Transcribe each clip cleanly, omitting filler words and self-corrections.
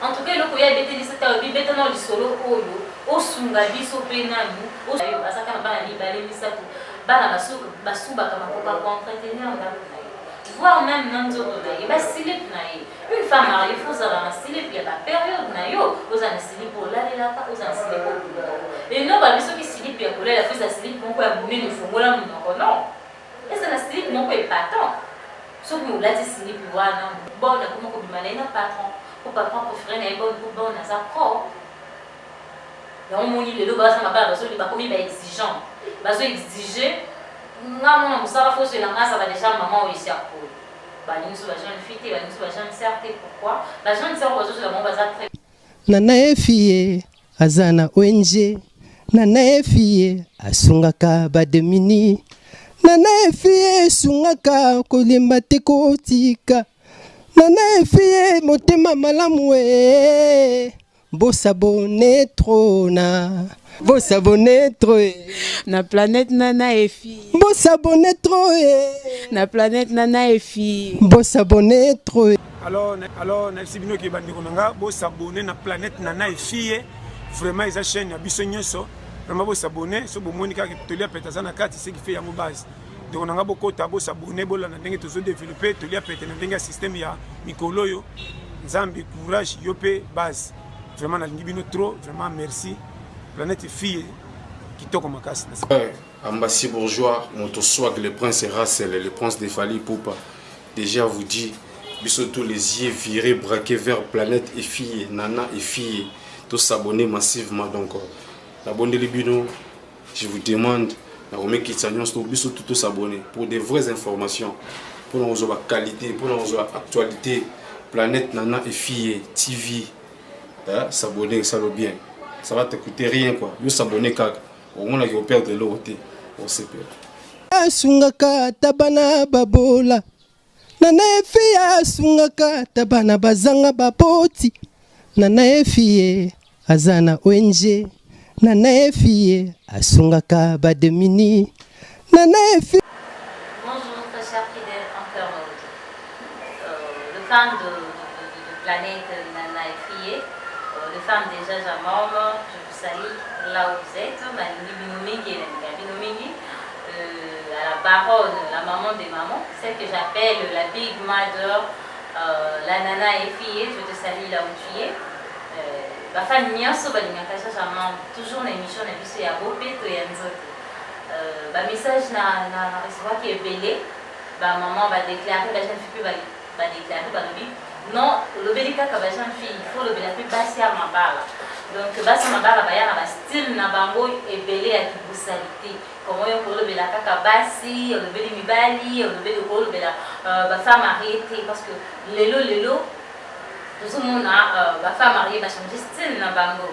En tout cas, le koya bete lisata bibeta no lisolo oyo osunga biso pe nanu osaka na bana libale misatu bana basuba kama koka ko entretenir ndako na ye voir même nanzoto na ye ba silip na ye une femme mariée faut ça na silip ya ba période na yo ozana silip pour la lelaka ozana silip pour et non ba biso ki silip ya kolela faut ça silip moko ya munene fongola munoko non et ça na silip moko epatant soki olati silip wana bona kuma ko bimana ina patron pour papa préféré na bon pour bon na sa corps donc mon lit le bas ma ba so li ba komi ba exigeant ba so exiger nga mona musala faut se la ngasa ba déjà maman o isi akolo ba ni so ba jeune fille ba ni so ba jeune certes pourquoi la jeune sœur ba so la mon ba za très nana efie azana ONG nana efie asungaka ba demini nana efie sungaka kolemba te kotika nana efie motema malamu e bosabone trona bosabone troe na planète nana efie bosabone troe na planète nana efie bosabone troe alors na sibino ki bandiko nanga bosabone na planète nana efie vraiment eza chaîne ya biso nyonso vraiment bosabone so bomoni kaka tolia peta na kati ce qui fait yango base donc on a beaucoup de tabous abonnés bola na ndenge tozo développer tolia pete na ndenge système ya mikolo yo nzambi courage yopé base vraiment na ngibino trop vraiment merci planète fille qui toko makasi Ambassi bourgeois moto swag le prince Rassel le prince de Fali Poupa déjà vous dit biso tous les yeux virés braqués vers planète et fille nana et fille tous s'abonner massivement donc abonnez les bino je vous demande tout s'abonner pour des vraies informations, pour nos qualité, pour nos actualité, planète nana et fille TV, s'abonner ça va bien, ça va te coûter rien quoi. Yo s'abonner car au moins on perd de l'eau on sait pas. Sungaka tabana babola, nana e fille sungaka tabana bazanga baboti, nana e fille azana ONG. Nana efie asungaka ba demini nana efie. Bonjour très chers fidèles internautes, le fan de planète Nana Efie, le fan déjà Jamam, je vous salue là où vous êtes, Malingi Binomingi et Binomingi, à la parole, la maman des mamans, celle que j'appelle la Big Mother, la Nana Efie, je te salue là où tu es. La famille nyonso balingaka chama toujours na émission na biso ya bopeto ya nzoto ba message na recevoir qui est belé ba maman ba déclarer ba jeune fille ba déclarer ba lobi non le belika ka ba jeune fille il faut le belika basi ya mabala donc basi mabala ba ya na ba style na bango et belé ya kibusalité comment yo ko le belika ka basi le beli mibali le beli ko le bela ba femme arrêtée parce que lelo tout le monde a la femme mariée, va changer style dans bango.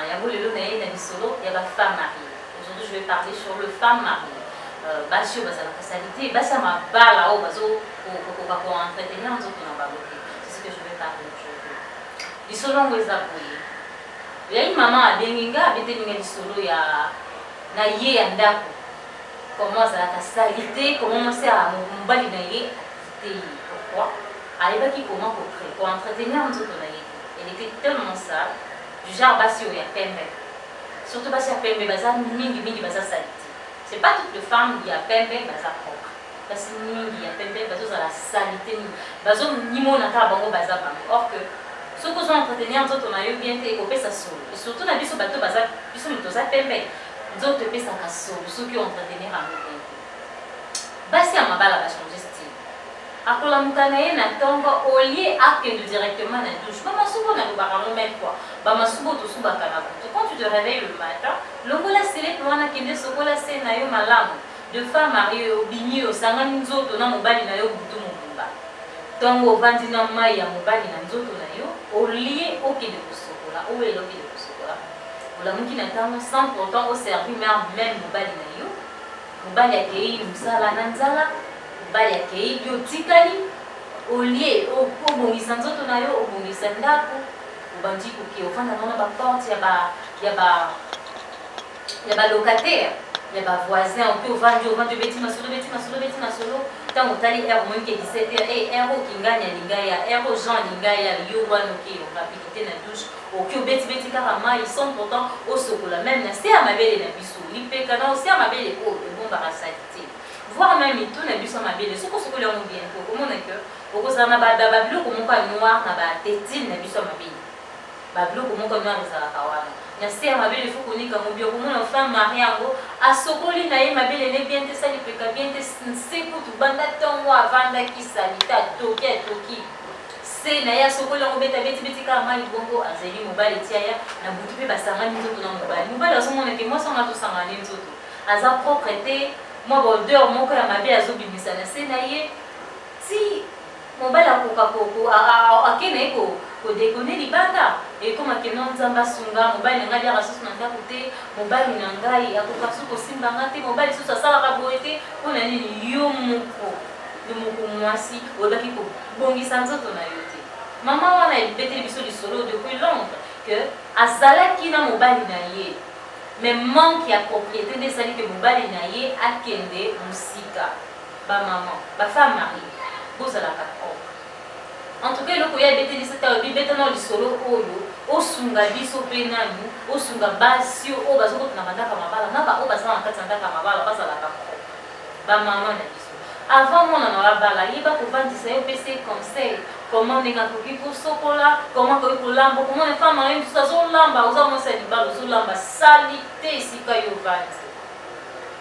Il y a beaucoup de gens qui ont solo, il y a la femme mariée. Aujourd'hui, je vais parler sur le femme mariée. Basio, la spécialité, ça m'a balle là-haut, pour entretenir en tout cas. C'est ce que je vais parler aujourd'hui. Les solos, vous les avouez. Il y a une maman à Benginga, elle a des solos, il y a Naye et Ndako. Comment ça la salité, comment c'est à Mbali Naye, pourquoi? Elle qui comment pour entretenir un tout elle était tellement sale du genre basio ya pembe surtout basio ya pembe baza mingi baza salité c'est pas toutes les femmes qui a pembe baza propre parce que mingi ya pembe bazo za la salité bazo nimo na ka bango baza bango or que ce que sont entretenir un tout bien te kopé ça solo et surtout na biso bato baza biso muto za pembe nzoto pesa ka solo ceux qui entretenir un bien basi ya mabala ba changer akola mukanaye na tongo olie akende directement na douche ba masubo na lobaka même fois ba masubo to suba kana quand tu te réveilles le matin longola sele wana kende sokola se na yo malamu de femme mariée obinyi osangani nzoto na mobali na yo butu mobumba tongo vandi na mai ya mobali na nzoto na yo olie okende kosokola owelo okende kosokola olamuki na tango sans pourtant au servir même mobali na yo mobali akei musala na nzala bali akei yo tikali olie obongisa nzoto na yo obongisa ndako obandi koke ofanda na ba porte ya ba locataire ya ba voisin on peut vendre beti masolo tant otali air moins que 17h et air qui gagne lingaya air Jean lingaya yo wana ki on rapidité na douche au ki beti karama ils sont pourtant au sokola même na c'est à ma belle na biso lipeka na aussi à ma belle ko bon barasati voir même tout na biso ma belle soko sokola on bien ko comment que au ko sana ba bilo ko mo ka noir na ba tetine na biso ma belle ba bilo ko mo ka noir za kawana na c'est à ma belle faut konika mo bio ko mo na femme mariango a sokoli na ye ma belle ne bien te sali peka bien te seku tu banda tongo avanda ki salita toki c'est na ya sokoli ngo beti kama libongo azeli mobile tiaya na butu pe basanga nzoto na mobile azomona ke moi sanga to sanga nzoto aza propreté moi odeur moko ya mabe azobimisa na c'est na ye si mobile akoka koko akene ko déconner libanda et comme akeno nzamba sunga mobile ngali ya rasus na ngakote mobile na ngai akoka suko simba ngate mobile susa sala ka boete ona nini yo moko mwasi odaki ko bongisa nzoto na yo te mama wana ebeteli biso lisolo depuis longtemps que azalaki na mobile na ye mais manque ya propriété ndesali ke mobile na ye akende musika ba maman ba femme mari bozalaka propre. En tout cas, le koya beteli seta bibetana lisolo oyo osunga biso pe nanu osunga basio o bazoko na bandaka mabala na ba o bazana kati ndaka mabala bazala ka ba mama na biso avant mon na bala yiba ko vandisa yo PC conseil comment nenga koki ko sokola comment ko lambo comment les femmes en tout ça zo lamba oza mo sa libalo zo lamba salité sika yo vandi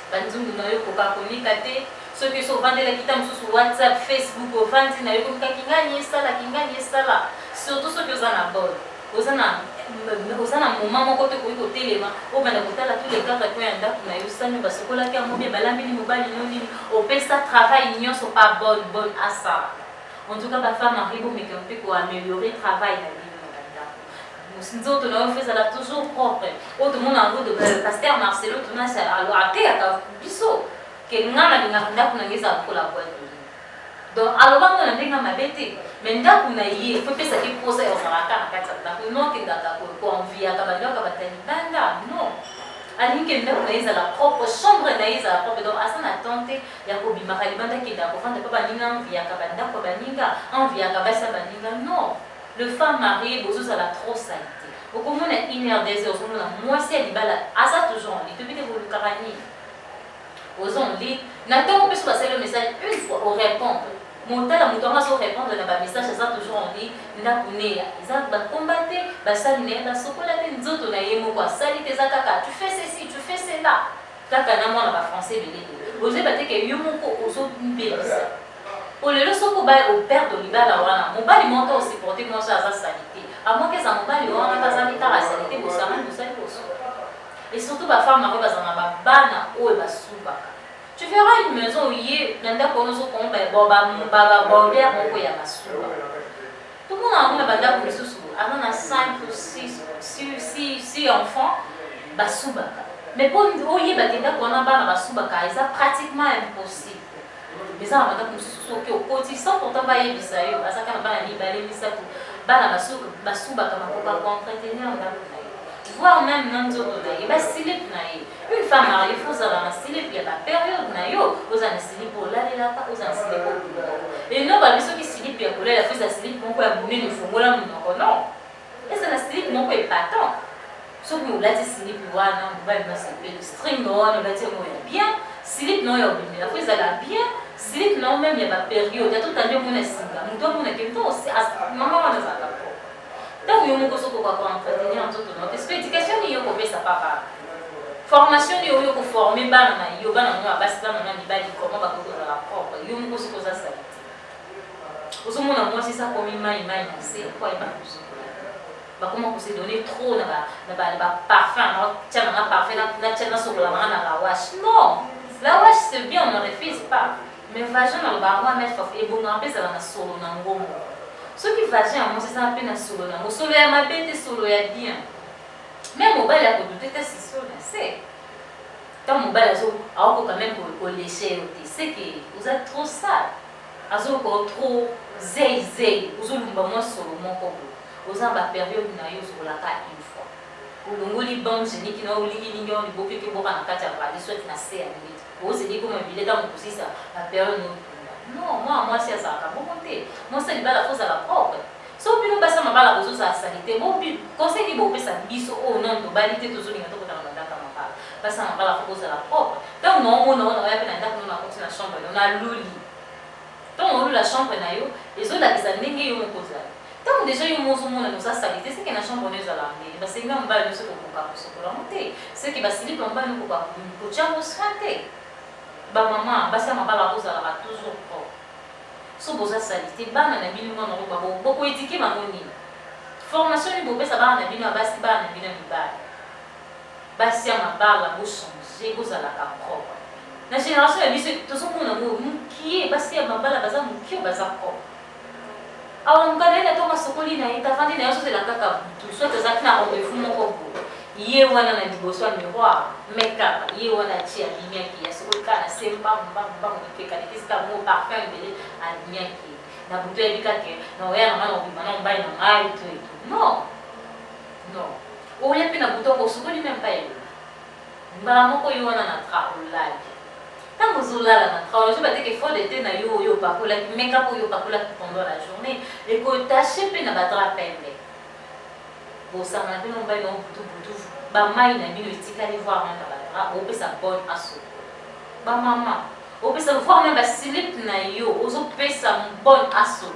banzungu na yo ko ka konika te ceux qui sont vendés la kitam sur WhatsApp, Facebook, au venti na yoko kingani sala surtout ceux qui ont un bol osana moment moko te ko telema o bana kotala tous les gars ko yanda kuna yosani basokola ki amobi balambeli mobali noni o pesa travail nyonso pas bon asa en tout cas ba femme arrive mais qu'on peut améliorer travail na vie nzoto na yo fezala toujours propre o tout le monde en route de pasteur Marcelo tuna sa alors ate aka biso que ngana ngakunda kuna ngeza kola boîte donc alors on a ndenga mabete mais ndaku na ye faut pesa ki posa yo saraka na kata ndaku no ke ndaka ko envia ka bando ka batani banda non ani ke ndaku na yeza la propre chambre na yeza la propre donc asana tante ya ko bima kali banda ke ndako fanda pa baninga envia ka banda ko baninga envia ka basa baninga non le femme mariée bozo ça la trop salité au comment on a une heure des heures on a moi c'est libala asa toujours on dit depuis que vous le carani aux lit n'attends pas passer le message une fois au répondre monter la mouton sur répondre dans le message ça toujours on dit ndakune ça va combattre ba saline ba sokola te nzoto na yemo kwa sali te zakaka tu fais ceci tu fais cela kaka na mwana ba français belé oser battre que yomo ko ozo mbelisa o le soko ba au père de libala wana mobali monta aussi porter moi ça salité à moins que ça mobali wana pas salité la salité bo ça même ça et surtout ba femme mari bazana ba bana o ba subaka tu verras une maison où il y a nanda konozo kon ba bomber moko ya masuba tout le monde a una banda ko susu ana 5 ou 6 enfants ba subaka mais pour o yi ba tenda kona bana ba subaka ça pratiquement impossible mais ça banda ko susu ke o koti sans pourtant ba yebisa yo asaka na bana libale misatu bana ba subaka makoka ko entretenir ndako voir même nzoto na ye ba silip na ye une femme mariée faut ça dans la silip il y a la période na yo aux an silip pour la pas aux an silip et non ba biso ki silip ya kolela faut ça silip moko ya munene fongola munoko non et ça la silip moko épatant sauf que la silip wana ba na silip string no wana ba temo ya bien silip no ya obimela faut ça la bien silip non même il y a ba période ya tout à l'heure mona singa muto mona kento maman wana za donc yo moko soko kwa entretenir nzoto na parce que éducation ni yo ko pesa papa formation ni yo ko former bana na yo bana na basi bana na libali comment ba ko la propre yo moko soko za sa ozo mona moi c'est ça comme imai c'est quoi ba ba comment ko se donner trop na ba parfum na tiens na parfum na tiens na soko la na wash non la wash c'est bien on ne refuse pas mais vagin na ba wa mettre et bon en plus ça na solo na ngomo ce qui va bien, moi c'est ça un peu na solo na mo solo ya mabete solo ya bien même mobile ya ko douter si solo c'est tant mobile azo ako quand même pour lécher c'est que vous êtes trop sale azo ko trop zay vous lumba mo solo moko vous en ba période na yo sur la ka une fois ulunguli bon génie qui na ulingi ningo ni boke ke boka na kati ya ba soit na c'est à limite vous c'est dit comme billet dans pour ça la période Non, moi c'est ça. Moi c'est libala faut la propre. So bino basa mabala bozo za sanité. Bon conseil ni bo pesa biso o non to balite to zo linga to kota mabala mabala. Basa mabala faut la propre. Donc non ya pena ndako na koti na chambre na luli. Donc on la chambre na yo, les autres la kisa ndenge yo mokoza. Donc déjà yo mozo mona no sa sanité, c'est que na chambre ne za la ngeli. Basa nga mbala no se ko koka ko la monter. C'est que basi lipa mbala no koka ko chango santé. Ba maman basa mabala boza la toujours propre. So boza salité bana na bino mwana ngo babo boko étiquer mamoni. Formation ni bobe sa bana na bino basi bana na bino mibala. Basi mabala bo changer boza la propre. Na génération ya biso tozomona ngo mukie basi ya mabala baza mukie baza propre. Awa mukadele to masokoli na itafandi na yoso la kaka tu soit ezaki na rendez-vous moko bo. Ye wana na liboso ya miroir make-up ye wana tia bimiaki ya sokoka na semba mba mfeka nikisika mo parfum bele a bimiaki na buto ya bikake na oya na mwana obima na mbai na ngai to non non oya pe na buto ko sokoli même pas ele mbala moko yo wana na tra olali tango zolala na tra je bate que faut d'été na yo pakola make-up yo pakola pendant la journée et ko taché pe na badra pembe bosanga pe no mbai no butu ba mai na bino etikali voir na badra o pesa bonne aso ba mama o pesa voir même ba slip na yo ozo pesa bonne aso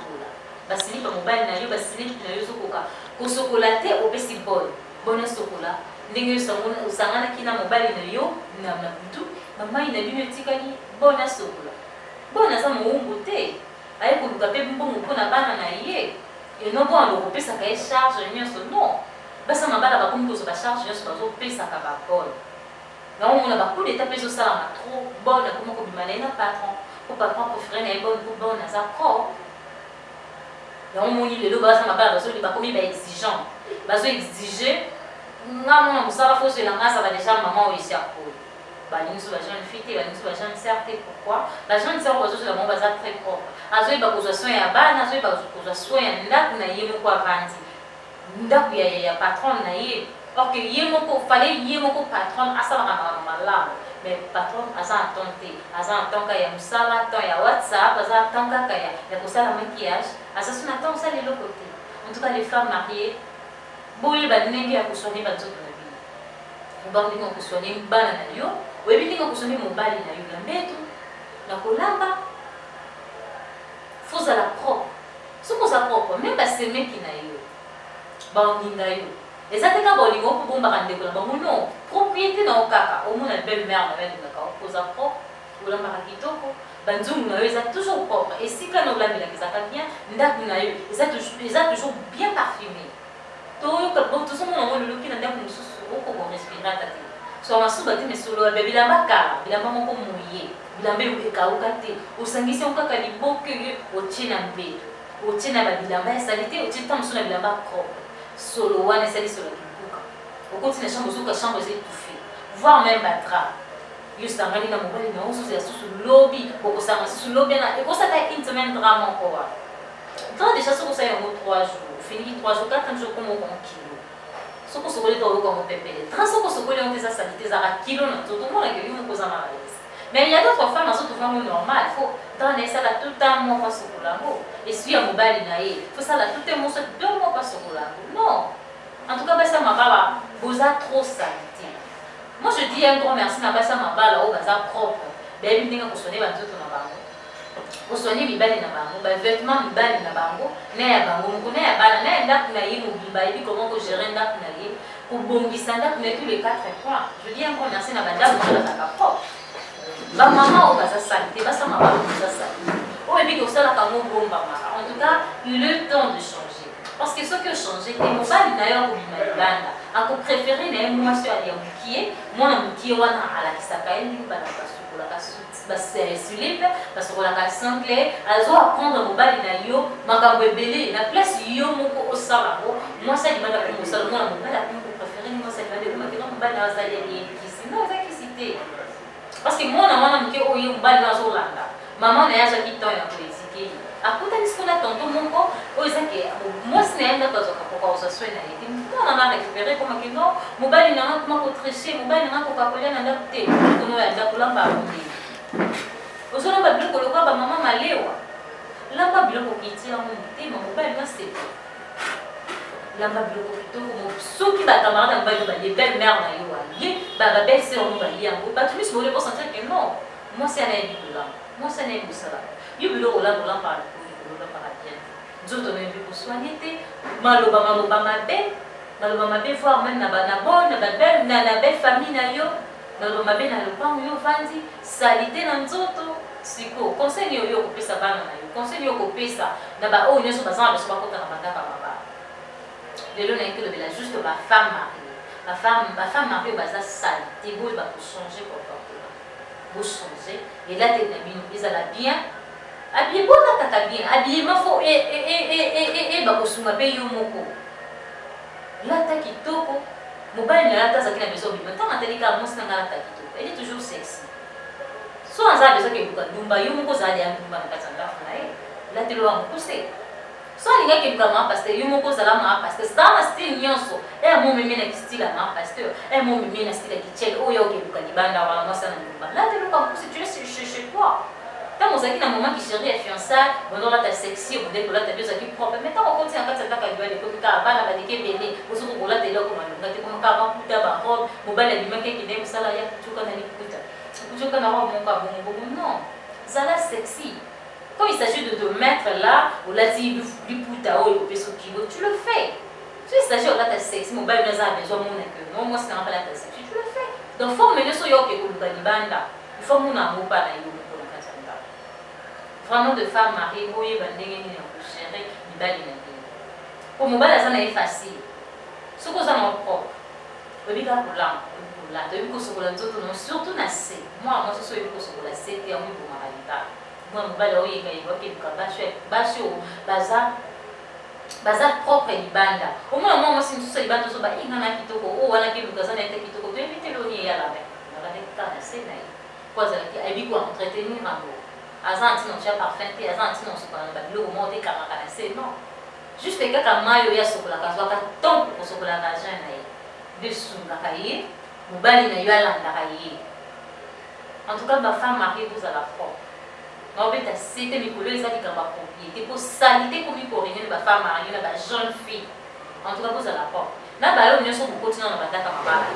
ba slip mobile na yo ba slip na yo zokoka ko chocolate o pesi bonne chocolat ndenge usangana kina mobile na yo na butu ba mai na bino etikali bonne aso bonne asa muungu te ayi kuluka pe mbongo mpona bana na ye et non bon lo pesa ka charge nyonso non basa mabala bakomi kozoba charge nyonso bazopesaka babone yango omona bacoup d'état mpe ezosalama trop bonne akoma kobima na ye na patron po patron préféré na ye bonne po bonne aza propre yango omoni lelo basa mabala bakomi baexigent bazoexige nga mona mosala fo ozwela nga azala déjà mama oyo esi akoli balingi so bajeune fille te balingi so bajeune sœur te pourquoi bajeune sœur bazozwela bango baza très propre azoyeba kozwa soin ya bana azoyeba kozwa soin ya ndako na ye moko avandi ndako ya patron na ye ok ye moko fallait ye moko patron asalaka makambo malamu mais patron aza aton te aza aton kaka ya mosala aton ya whatsapp aza aton kaka ya kosala maquillage aza so na ton osala eloko te en tout cas les femmes mariées boyeba ndenge ya kosoigner banzoto na bino oba ndenge ya kosoigner bana na yo oyebi ndenge ya kosoigner mobali na yo na mbeto na kolamba faut ozala propre soki oza propre même basemeki na yo baoninga yo eza te kaka bolingo mpo bombaka ndeko na bango non propriété na yo kaka omona belle mare na yo alingaka oza propre olambaka kitoko banzungu na yo eza toujours propre esika na olambelaka ezaka bien ndako na yo eza toujours bien parfumé tozomona ngo loloki na ndako mosusu okoko respirata te so masuba te mesolo yabe bilamba kala bilamba moko moye bilamba ekauka te osangisi yango kaka liboke yo otie na mbeto otie na babilamba ya sali te otie ntan mosusu na bilamba propre solo wana esali solo kibuka okoti na chambre ozoka chambre eza étouffé voire même batra yo sangani na mobali na osusu ya susu lobi okosanga susu lobi na ekosaka une semaine dra moko wana dra déjà soki osali yango 3 jours ofiniki 3 jours 4 jours komo okoma kilo soki osokoli to oluka mopepele dra soki osokoli yango te eza sali te ezaka kilo na nzoto omonaka yo moko oza malaise mais il y a d'autres femmes azotrouva ngo normal faut dra na esala tout un mois pa sokola yango esui ya mobali na ye faut sala tout un mois soit 2 mois pa sokola yango non en tout cas basa mabala boza trop salité moi je dis un grand merci na basa mabala oyo baza propre beyebi ndenge kosoigner banzoto na bango kosoigner mibali na bango bavêtement mibali na bango na ya bango moko na ya bana na ya ndako na ye mobimba yebi comment kogérer ndako na ye kobongisa ndako na ye tous les 4 points je dis un grand merci na bandako bazalaka propre bamama oyo baza salité basa mabala baza salité oyo ebi kosalaka ngo bombamaka en tout cas il est temps de changer parce que soki ochange te mobali na yo akobima libanda akopréféré na ye mwasi ya mokie mwana mokie wana alakisaka ye ndenge bana basukolaka basilipe basukolaka sangle azo apprendre mobali na yo makambo ebele na place yo moko osala ngo mwasi alibanda mpe mosala mwana mobali ape kopréféré ni mwasi alibanda ekomakena mobali na azali aliyekisi no eza kisi te parce que mwana moke oyo mobali na azolanda mama na ye azwaki temps ya koétike akutani siko na tonto moko oyo ezake mwasi na ye ndako azwaka koka osaswe na ye te mwana na récupéré komaki no mobali nanga koma kotriche mobali nanga kokakolia na ndako te kono ya ndako lamba yango te Ozona ba biloko lokola ba mama malewa. Lamba biloko kitira mu motema mobali na sepe. Lamba biloko kitoko soki ba camarade mobali ba les belles mères na yo ali, ba belle sœur mo ba liango, ba tu mis mo le pour sentir que non. Moi c'est un biloko. Moi c'est un biloko. Yo biloko la bola par le par bien. Nzoto même pour soigner te, maloba mabe. Maloba mabe voir même na bonne, na belle famille na yo. Maloba mabe na lopango yo vandi, salité na nzoto. Siko conseil yo kopesa bana na yo conseil yo kopesa na ba o nyoso bazana beso bakota na bandaka baba lelo na ikelo bela juste ba femme mariée baza salité bo ba changer comportement bo changer et là t'es na bino ezala bien habillé bona kaka bien habillement faut et ba kosunga pe yo moko là ta kitoko mobile na ta zakina beso bi maintenant atelika mosna ngala ta kitoko elle est toujours sexy. So aza besoin que buka dumba yo moko za dia dumba na katanga nae la telo wa mukuse so alinga ke buka ma pasteur yo moko za la ma pasteur ça na style nyonso mo meme na style ma pasteur mo meme na style kichel o yo ke buka libanda wa na sana dumba la telo wa mukuse tu es chez toi tant on zaki na moment qui chérie fiançailles bon là ta sexy on dit que là ta besoin qui propre mais tant on continue en katanga ka doit ko ka bana ba deke bene oso ko la telo ko malunga te ko ka ba puta ba robe mobile di make ki dem sala ya tuka na ni puta. Non, ça là sexy. Quand il s'agit de te mettre là, ou là tu le fais. Si il s'agit de là sexy, mon bébé a besoin de moi c'est pas la sexy, tu le fais. Donc faut mener sur yo que le balibanda. Il faut mon amour pas là yo pour le katanga. Vraiment de femmes mariées, boye bandenge ni na chérie, ni bali na. Pour mon bala ça n'est facile. Ce que ça mon propre. Obika pour là. Là, tu as vu que surtout na C. Moi, je suis que sur la C, tu as mis pour ma valita. Moi, je vais aller au Basio, Bazar propre et banda. Au moins, moi, si nous sommes banda, il y a un kitoko, ou voilà qui nous a été kitoko, tu invites le nid à la main. On va aller dans la C. Quoi, ça a été quoi entretenir un mot. Azanti, non, tu as parfait, Azanti, non, c'est pas un bateau, au monde des camarades, non. Juste que quand mayo ya sur la case, on va tant pour sur la vagin, de sous la cahier. Mobali na yo alanda ye. En tout cas ma femme mariée vous à la propre. Na obeta c'était mikolo ezali ka ba propriété pour salité comme ko réunir ba femme mariée na ba jeune fille. En tout cas vous à la propre. Na ba yo nyoso ko continue na bataka mabala.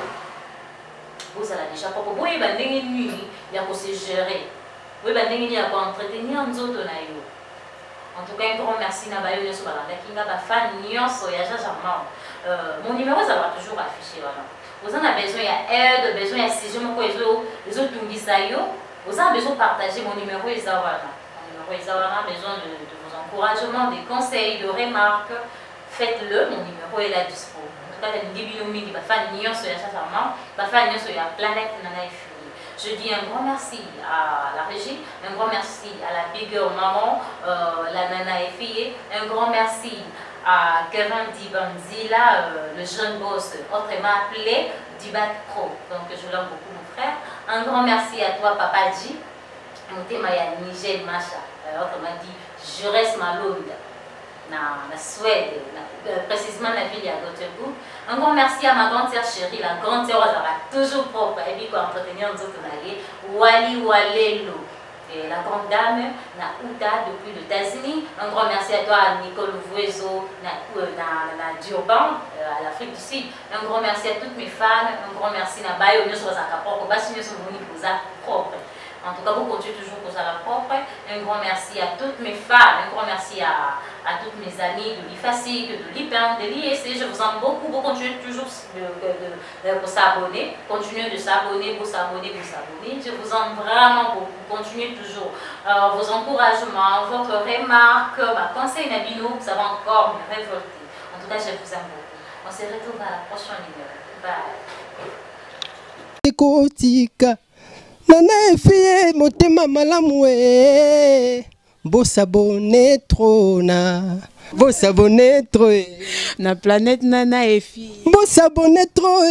Vous à la déjà propre. Boye ba ndenge nini ya ko se gérer. Boye ba ndenge ni ya ko entretenir nzoto na yo. En tout cas un grand merci na ba yo nyoso ba landa kinga ba fan nyonso ya jaja mama. Mon numéro ça va toujours afficher voilà. Vous en avez besoin, il y a aide, besoin, il y a si je me les autres vous avez besoin de partager mon numéro Isawana. Mon numéro Isawana, besoin de vos encouragements, des conseils, de remarques. Faites-le, mon numéro est là dispo. En tout cas, il y a une début qui va faire une sur la planète Nana Fini. Je dis un grand merci à la régie, un grand merci à la Big Girl Maman, la Nana Fille, un grand merci à Kevin Dibanzila, le jeune boss, autrement appelé Dibac Pro. Donc je l'aime beaucoup mon frère. Un grand merci à toi Papa G. Maya Nigel Macha. Autrement dit, je reste malonde. Na Suède, précisément la ville à Göteborg. Un grand merci à ma grande sœur chérie, la grande sœur toujours propre. Et puis quoi entretenir nous autres d'aller. Wali Walelo. Et la grande dame, na Outa depuis les États-Unis. Un grand merci à toi, Nicole Vuezo, na Durban, à l'Afrique du Sud. Un grand merci à toutes mes fans. Un grand merci à Bayo, nous sommes à propre. Nous sommes propre. En tout cas, vous continuez toujours pour ça la propre. Un grand merci à toutes mes fans. Un grand merci à toutes mes amies de l'IFASIC, de l'IPEN, de l'IEC. Je vous aime beaucoup. Vous continuez toujours pour s'abonner. Continuez de s'abonner, pour s'abonner, pour s'abonner. Je vous aime vraiment beaucoup. Continuez toujours vos encouragements, votre remarque, ma conseil Nabino, ça va encore me révolter. En tout cas, je vous aime beaucoup. On se retrouve à la prochaine numéro. Bye. Nana efie motema malamu bosabone trop bosabone trop na planète Nana Effiye bosabone trop